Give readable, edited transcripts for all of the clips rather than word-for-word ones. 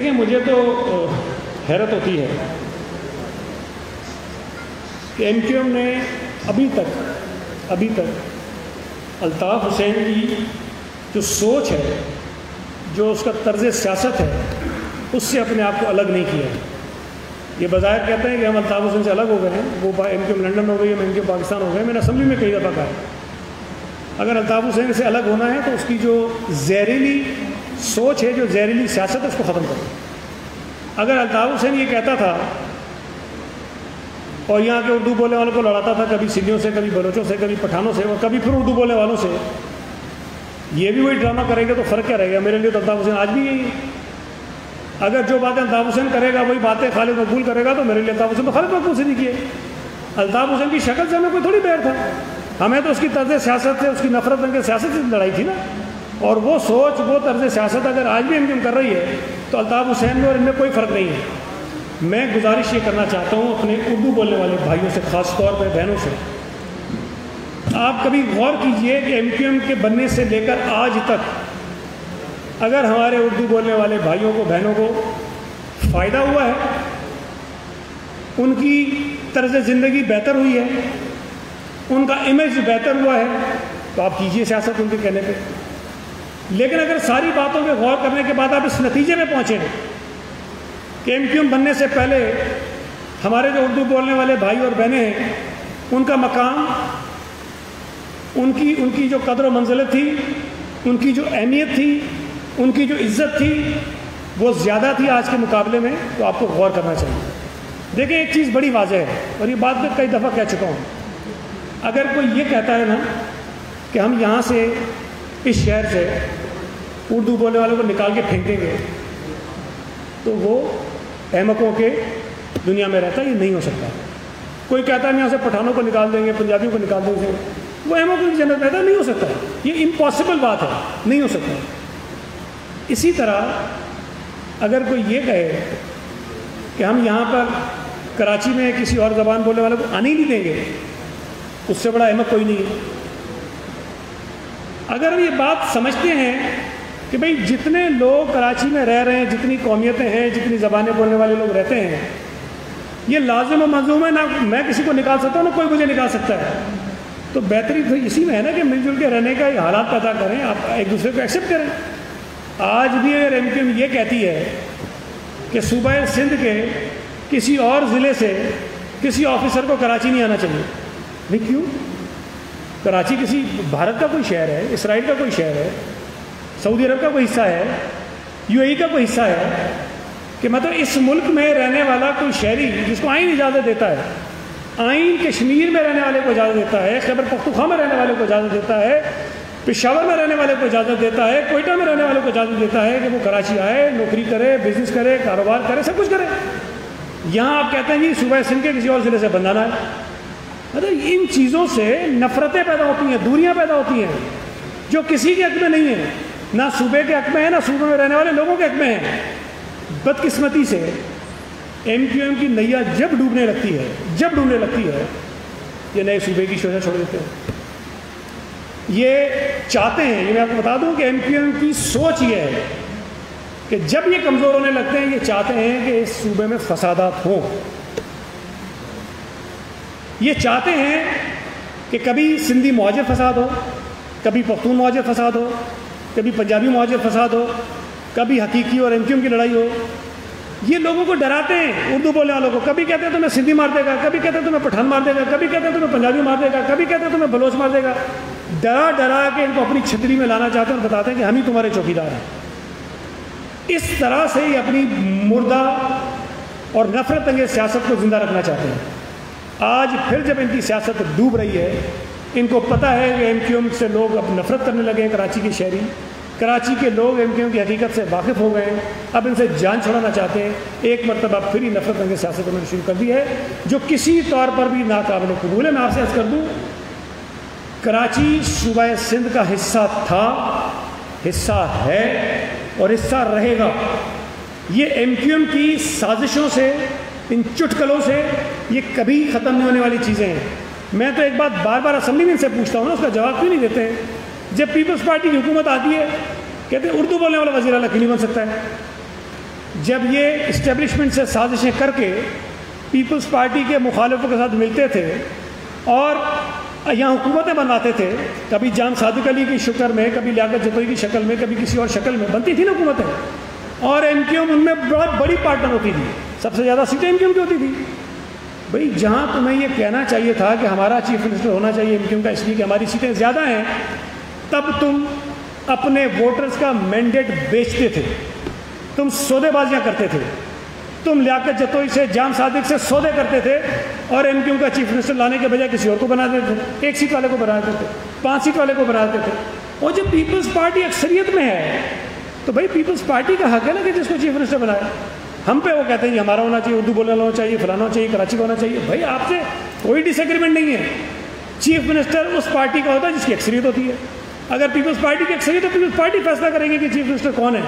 مجھے تو حیرت ہوتی ہے کہ ایم کیو ایم نے ابھی تک الطاف حسین کی جو سوچ ہے، جو اس کا طرز سیاست ہے، اس سے اپنے آپ کو الگ نہیں کیا ہے۔ یہ بظاہر کہتے ہیں کہ ہم الطاف حسین سے الگ ہو گئے ہیں، وہ ایم کیو ایم لنڈن ہو گئی، ہم ایم کیو ایم پاکستان ہو گئے۔ میں نے اسمبلی میں کئی دفعہ کہا ہے اگر الطاف حسین سے الگ ہونا ہے تو اس کی جو زہریلی سوچ ہے، جو زہریلی سیاست ہے، اس کو ختم کرو۔ اگر الطاف حسین یہ کہتا تھا اور یہاں کے اردو بولنے والوں کو لڑاتا تھا، کبھی سندھیوں سے، کبھی بلوچوں سے، کبھی پٹھانوں سے، اور کبھی پھر اردو بولنے والوں سے، یہ بھی وہی ڈرامہ کرے گا تو فرق کیا رہے گا؟ میرے لیے تو الطاف حسین آج بھی یہی ہے۔ اگر جو باتیں الطاف حسین کرے گا وہی باتیں خالد مقبول کرے گا تو میرے لیے الطاف حسین تو خالد مقبول سے نہیں کیے۔ الطاف حسین کی شکل سے ہمیں کوئی تھوڑی بیر تھا، ہمیں تو اس کی طرز سیاست سے، اس کی نفرت انگیز سیاست سے لڑائی تھی نا۔ اور وہ سوچ، وہ طرز سیاست اگر آج بھی ہم کر رہی ہے تو الطاف حسین میں اور ان میں کوئی فرق نہیں ہے۔ میں گزارش یہ کرنا چاہتا ہوں اپنے اردو بولنے والے بھائیوں سے، خاص طور پہ بہنوں سے، آپ کبھی غور کیجئے کہ ایم کیو ایم کے بننے سے لے کر آج تک اگر ہمارے اردو بولنے والے بھائیوں کو، بہنوں کو فائدہ ہوا ہے، ان کی طرز زندگی بہتر ہوئی ہے، ان کا امیج بہتر ہوا ہے، تو آپ کیجئے سیاست ان کے کہنے پہ۔ لیکن اگر ساری باتوں پہ غور کرنے کے بعد آپ اس نتیجے میں پہنچیں کہ ایم کیو ایم بننے سے پہلے ہمارے جو اردو بولنے والے بھائی اور بہنیں ہیں، ان کا مقام، ان کی جو قدر و منزلت تھی، ان کی جو اہمیت تھی، ان کی جو عزت تھی، وہ زیادہ تھی آج کے مقابلے میں، تو آپ کو غور کرنا چاہیے۔ دیکھیں ایک چیز بڑی واضح ہے، اور یہ بات میں کئی دفعہ کہہ چکا ہوں، اگر کوئی یہ کہتا ہے نا کہ ہم یہاں سے، اس شہر سے اردو بولنے والوں کو نکال کے پھینک دیں گے، تو وہ احمقوں کے دنیا میں رہتا ہے، یہ نہیں ہو سکتا۔ کوئی کہتا ہے ہم یہاں سے پٹھانوں کو نکال دیں گے، پنجابیوں کو نکال دیں گے، وہ احمقوں کی جنت رہتا ہے، نہیں ہو سکتا، یہ امپاسبل بات ہے، نہیں ہو سکتا۔ اسی طرح اگر کوئی یہ کہے کہ ہم یہاں پر کراچی میں کسی اور زبان بولنے والوں کو آنے ہی نہیں دیں گے، اس سے بڑا احمق کوئی نہیں ہے۔ اگر ہم یہ بات سمجھتے ہیں کہ بھئی جتنے لوگ کراچی میں رہ رہے ہیں، جتنی قومیتیں ہیں، جتنی زبانیں بولنے والے لوگ رہتے ہیں، یہ لازم و ملزوم ہے، نہ میں کسی کو نکال سکتا ہوں، نہ کوئی مجھے نکال سکتا ہے، تو بہتری تو اسی میں ہے نا کہ مل جل کے رہنے کا حالات پیدا کریں، آپ ایک دوسرے کو ایکسیپٹ کریں۔ آج بھی اگر ایم کیو ایم یہ کہتی ہے کہ صوبہ سندھ کے کسی اور ضلع سے کسی آفیسر کو کراچی نہیں آنا چاہیے، نہیں کیوں؟ کراچی کسی بھارت کا کوئی شہر ہے، اسرائیل کا کوئی شہر ہے، سعودی عرب کا کوئی حصہ ہے، یو اے ای کا کوئی حصہ ہے، کہ مطلب اس ملک میں رہنے والا کوئی شہری جس کو آئین اجازت دیتا ہے، آئین کشمیر میں رہنے والے کو اجازت دیتا ہے، خیبر پختونخوا میں رہنے والے کو اجازت دیتا ہے، پشاور میں رہنے والے کو اجازت دیتا ہے، کوئٹہ میں رہنے والے کو اجازت دیتا ہے کہ وہ کراچی آئے، نوکری کرے، بزنس کرے، کاروبار کرے، سب کچھ کرے۔ یہاں آپ کہتے ہیں جی صوبہ سندھ کے کسی اور ضلع سے بندانا ہے۔ مطلب ان چیزوں سے نفرتیں پیدا ہوتی ہیں، دوریاں پیدا ہوتی ہیں، جو کسی کے حق میں نہیں ہیں، نہ صوبے کے حق میں ہے، نہ صوبے میں رہنے والے لوگوں کے حق میں ہیں۔ بدقسمتی سے ایم کیو ایم کی نیا جب ڈوبنے لگتی ہے، یہ نئے صوبے کی شوشہ چھوڑ دیتے ہیں۔ یہ چاہتے ہیں، یہ میں آپ کو بتا دوں کہ ایم کیو ایم کی سوچ یہ ہے کہ جب یہ کمزور ہونے لگتے ہیں، یہ چاہتے ہیں کہ اس صوبے میں فسادات ہوں۔ یہ چاہتے ہیں کہ کبھی سندھی مہاجر فساد ہو، کبھی پختون مہاجر فساد ہو، کبھی پنجابی مہاجر فساد ہو، کبھی حقیقی اور ایم کیو ایم کی لڑائی ہو۔ یہ لوگوں کو ڈراتے ہیں، اردو بولنے والوں کو، کبھی کہتے ہیں تمہیں سندھی مار دے گا، کبھی کہتے ہیں تمہیں پٹھان مار دے گا، کبھی کہتے ہیں تمہیں پنجابی مار دے گا، کبھی کہتے ہیں تمہیں بلوچ مار دے گا۔ ڈرا کے ان کو اپنی چھتری میں لانا چاہتے ہیں اور بتاتے ہیں کہ ہم ہی تمہارے چوکیدار ہیں۔ اس طرح سے یہ اپنی مردہ اور نفرت انگیز سیاست کو زندہ رکھنا چاہتے ہیں۔ آج پھر جب ان کی سیاست ڈوب رہی ہے، ان کو پتہ ہے کہ ایم کیو ایم سے لوگ اب نفرت کرنے لگے ہیں، کراچی کے شہری، کراچی کے لوگ ایم کیو ایم کی حقیقت سے واقف ہو گئے ہیں، اب ان سے جان چھڑانا چاہتے ہیں۔ ایک مرتبہ پھر ہی نفرت انگیز سیاست انہوں نے شروع کر دی ہے، جو کسی طور پر بھی ناقابل قبول ہے۔ میں آپ سے عرض کر دوں، کراچی صوبہ سندھ کا حصہ تھا، حصہ ہے اور حصہ رہے گا۔ یہ ایم کیو ایم کی سازشوں سے، ان چٹکلوں سے یہ کبھی ختم نہیں ہونے والی چیزیں ہیں۔ میں تو ایک بات بار بار اسمبلی میں ان سے پوچھتا ہوں نا، اس کا جواب کیوں نہیں دیتے ہیں؟ جب پیپلز پارٹی کی حکومت آتی ہے، کہتے ہیں اردو بولنے والا وزیر اعلیٰ کیوں نہیں بن سکتا ہے؟ جب یہ اسٹیبلشمنٹ سے سازشیں کر کے پیپلز پارٹی کے مخالفوں کے ساتھ ملتے تھے اور یہاں حکومتیں بنواتے تھے، کبھی جان صادق علی کی شکل میں، کبھی لیاقت جتوئی کی شکل میں، کبھی کسی اور شکل میں بنتی تھی نا حکومتیں، اور ایم کیو ایم ان میں بہت بڑی پارٹنر ہوتی تھی، سب سے زیادہ سیٹیں ایم کیو ایم کی ہوتی تھی۔ بھئی جہاں تمہیں یہ کہنا چاہیے تھا کہ ہمارا چیف منسٹر ہونا چاہیے ایم کیو ایم کا اس لیے کہ ہماری سیٹیں زیادہ ہیں، تب تم اپنے ووٹرز کا مینڈیٹ بیچتے تھے، تم سودے بازیاں کرتے تھے، تم لیاقت جتوئی سے، جان صادق سے سودے کرتے تھے اور ایم کیو ایم کا چیف منسٹر لانے کے بجائے کسی اور کو بنا دیتے تھے، 1 سیٹ والے کو بنا دیتے تھے، 5 سیٹ والے کو بنا دیتے تھے۔ اور جب پیپلز پارٹی اکثریت میں ہے تو بھائی پیپلز پارٹی کا حق ہے نا کہ جس کو چیف منسٹر بنائے۔ ہم پہ وہ کہتے ہیں یہ ہمارا ہونا چاہیے، اردو بولنے والا ہونا چاہیے، فلانا ہونا چاہیے، کراچی کا ہونا چاہیے۔ بھائی آپ سے کوئی ڈس ایگریمنٹ نہیں ہے، چیف منسٹر اس پارٹی کا ہوتا ہے جس کی اکثریت ہوتی ہے۔ اگر پیپلز پارٹی کی اکثریت ہے تو پیپلز پارٹی فیصلہ کریں گے کہ چیف منسٹر کون ہے۔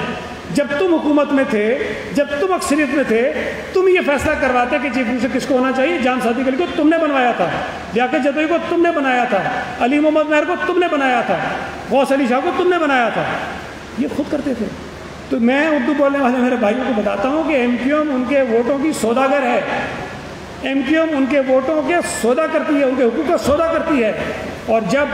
جب تم حکومت میں تھے، جب تم اکثریت میں تھے، تم یہ فیصلہ کرواتے کہ چیف منسٹر کس کو ہونا چاہیے۔ جان صادق علی کو تم نے بنوایا تھا، لیاقت جتوئی کو تم نے بنایا تھا، علی محمد مہر کو تم نے بنایا تھا، غوث علی شاہ کو تم نے بنایا تھا، یہ خود کرتے تھے۔ تو میں اردو بولنے والے میرے بھائیوں کو بتاتا ہوں کہ ایم کیو ایم ان کے ووٹوں کی سوداگر ہے، ایم کیو ایم ان کے ووٹوں کے سودا کرتی ہے، ان کے حقوق کا سودا کرتی ہے، اور جب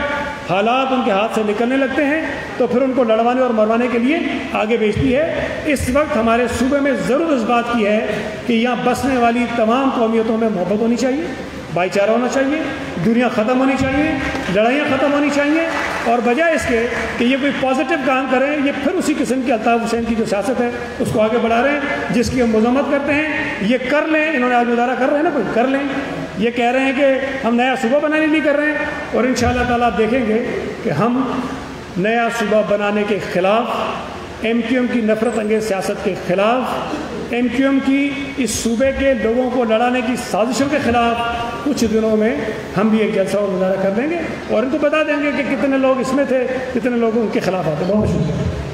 حالات ان کے ہاتھ سے نکلنے لگتے ہیں تو پھر ان کو لڑوانے اور مروانے کے لیے آگے بھیجتی ہے۔ اس وقت ہمارے صوبے میں ضرور اس بات کی ہے کہ یہاں بسنے والی تمام قومیتوں میں محبت ہونی چاہیے، بھائی چارہ ہونا چاہیے، دنیا ختم ہونی چاہیے، لڑائیاں ختم ہونی چاہیے، اور بجائے اس کے کہ یہ کوئی پازیٹیو کام کریں، یہ پھر اسی قسم کی الطاف حسین کی جو سیاست ہے اس کو آگے بڑھا رہے ہیں جس کی ہم مذمت کرتے ہیں۔ یہ کر لیں، انہوں نے آج مظاہرہ کر رہے ہیں نا، کوئی کر لیں، یہ کہہ رہے ہیں کہ ہم نیا صوبہ بنانے نہیں کر رہے ہیں، اور انشاءاللہ تعالیٰ آپ دیکھیں گے کہ ہم نیا صوبہ بنانے کے خلاف، ایم کیو ایم کی نفرت انگیز سیاست کے خلاف، ایم کیو ایم کی اس صوبے کے لوگوں کو لڑانے کی سازشوں کے خلاف کچھ دنوں میں ہم بھی ایک جلسہ اور مظاہرہ کر دیں گے اور ان کو بتا دیں گے کہ کتنے لوگ اس میں تھے، کتنے لوگ ان کے خلاف آتے۔ بہت شکریہ۔